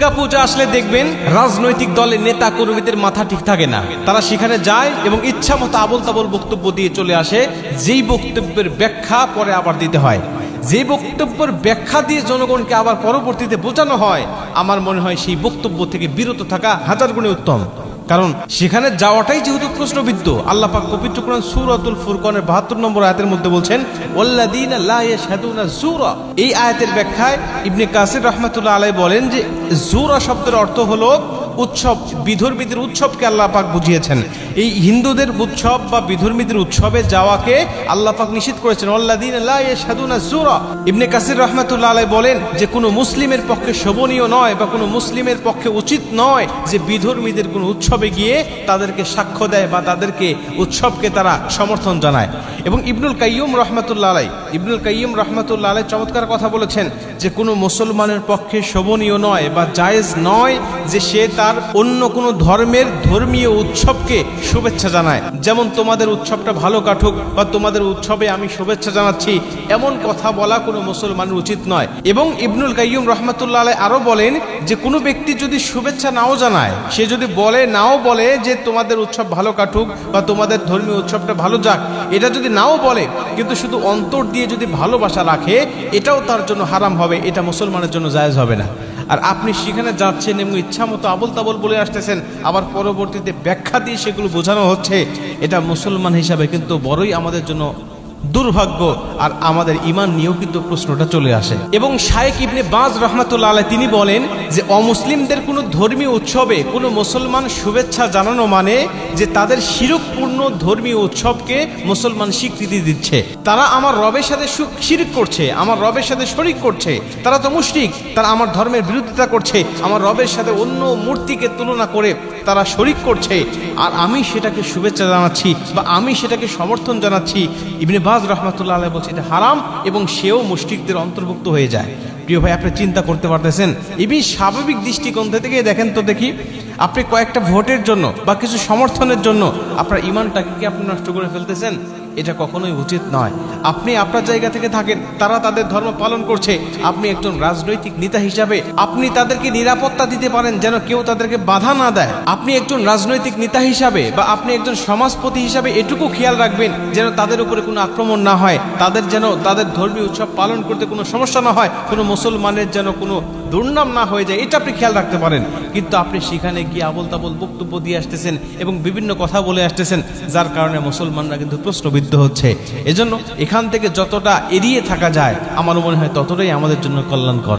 দুর্গাপূজা আসলে দেখবেন রাজনৈতিক দলের নেতা কর্মীদের মাথা ঠিক থাকে না, তারা সেখানে যায় এবং ইচ্ছা মতো আবল তাবল বক্তব্য দিয়ে চলে আসে, যেই বক্তব্যের ব্যাখ্যা পরে আবার দিতে হয়, যে বক্তব্যের ব্যাখ্যা দিয়ে জনগণকে আবার পরবর্তীতে বোঝানো হয়, আমার মনে হয় সেই বক্তব্য থেকে বিরত থাকা হাজার গুণে উত্তম। কারণ সেখানে যাওয়াটাই যেহেতু প্রশ্নবিদ্ধ। আল্লাহ পাক পবিত্র কোরআন সূরাতুল ফুরকানের 72 নম্বর আয়াতের মধ্যে বলছেন, ওয়াল্লাযীনা লা ইয়াশহাদুনা যুরা। এই আয়াতের ব্যাখ্যায় ইবনে কাসির রাহমাতুল্লাহ আলাইহি বলেন যে যুরা শব্দের অর্থ হলো উৎসব, বিধর্মীদের উৎসবকে আল্লাহ পাক বুঝিয়েছেন। এই হিন্দুদের উৎসব বা বিধর্মীদের উৎসবে যাওয়াকে আল্লাহ পাক নিষেধ করেছেন, ওয়াল্লাযীনা লা ইয়াশহাদুনা যুরা। ইবনে কাসির রাহমাতুল্লাহ আলাইহি বলেন যে কোনো মুসলিমের পক্ষে শোভনীয় নয় বা কোনো মুসলিমের পক্ষে উচিত নয় যে বিধর্মীদের কোনো উৎসবে গিয়ে তাদেরকে সাক্ষ্য দেয় বা তাদেরকে উৎসবকে তারা সমর্থন জানায়। এবং ইবনুল কাইয়্যুম রাহমাতুল্লাহ আলাইহি চমৎকার কথা বলেছেন যে কোনো মুসলমানের পক্ষে শোভনীয় নয় বা জায়েজ নয় যে সে তার অন্য কোনো ধর্মের ধর্মীয় উৎসবকে শুভেচ্ছা জানায়। যেমন তোমাদের উৎসবটা ভালো কাটুক বা তোমাদের উৎসবে আমি শুভেচ্ছা জানাচ্ছি, এমন কথা বলা কোনো মুসলমানের উচিত নয়। এবং ইবনুল কাইয়্যুম রাহমাতুল্লাহ আলাইহি আরো বলেন যে কোনো ব্যক্তি যদি শুভেচ্ছা নাও জানায়, সে যদি নাও বলে যে তোমাদের উৎসব ভালো কাটুক বা তোমাদের ধর্মীয় উৎসবটা ভালো যাক, এটা যদি নাও বলে কিন্তু শুধু অন্তর দিয়ে যদি ভালোবাসা রাখে, এটাও তার জন্য হারাম হবে, এটা মুসলমানের জন্য জায়েজ হবে না। আর আপনি সেখানে যাচ্ছেন এবং ইচ্ছা মতো আবল তাবল বলে আসতেছেন, আবার পরবর্তীতে ব্যাখ্যা দিয়ে সেগুলো বোঝানো হচ্ছে, এটা মুসলমান হিসাবে কিন্তু বড়ই আমাদের জন্য দুর্ভাগ্য। আর আমাদের ঈমান নিয়েও কিন্তু প্রশ্নটা চলে আসে। এবং শায়েখ ইবনে বাজ রাহমাতুল্লাহ আলাইহি তিনি বলেন যে অমুসলিমদের কোনো ধর্মীয় উৎসবে কোনো মুসলমান শুভেচ্ছা জানানো মানে যে তাদের শিরকপূর্ণ ধর্মীয় উৎসবকে মুসলমান স্বীকৃতি দিচ্ছে। তারা আমার রবের সাথে শিরক করছে, আমার রবের সাথে শরীক করছে, তারা তো মুশরিক, তারা আমার ধর্মের বিরোধিতা করছে, আমার রবের সাথে অন্য মূর্তিকে তুলনা করে তারা শরীক করছে, আর আমি সেটাকে শুভেচ্ছা জানাচ্ছি বা আমি সেটাকে সমর্থন জানাচ্ছি। ইবনে বাজ রাহমাতুল্লাহ আলাইহি বলছে এটা হারাম এবং সেও মুশরিকদের অন্তর্ভুক্ত হয়ে যায়। প্রিয় ভাই, আপনি চিন্তা করতে পারতেছেন, এই স্বাভাবিক দৃষ্টিকোণ থেকে দেখেন তো দেখি, আপনি কয়েকটা ভোটের জন্য বা কিছু সমর্থনের জন্য আপনার ঈমানটাকে কি আপনি নষ্ট করে ফেলতেছেন? এটা কখনোই উচিত নয়। আপনি আপনার জায়গা থেকে থাকেন, তারা তাদের ধর্ম পালন করছে, আপনি একজন রাজনৈতিক নেতা হিসাবে আপনি তাদেরকে নিরাপত্তা দিতে পারেন যেন কেউ তাদেরকে বাধা না দেয়। আপনি একজন রাজনৈতিক নেতা হিসাবে বা আপনি একজন সমাজপতি হিসাবে এটুকু খেয়াল রাখবেন যেন তাদের উপরে কোনো আক্রমণ না হয়, তাদের যেন তাদের ধর্মীয় উৎসব পালন করতে কোনো সমস্যা না হয়, কোনো মুসলমানের যেন কোনো দুর্নাম না হয়ে যায়, এটা আপনি খেয়াল রাখতে পারেন। কিন্তু আপনি সেখানে গিয়ে আবল তাবল বক্তব্য দিয়ে আসতেছেন এবং বিভিন্ন কথা বলে আসতেছেন, যার কারণে মুসলমানরা কিন্তু প্রশ্নবিদ্ধ হচ্ছে। এজন্য এখান থেকে যতটা এড়িয়ে থাকা যায় আমার মনে হয় ততটাই আমাদের জন্য কল্যাণকর।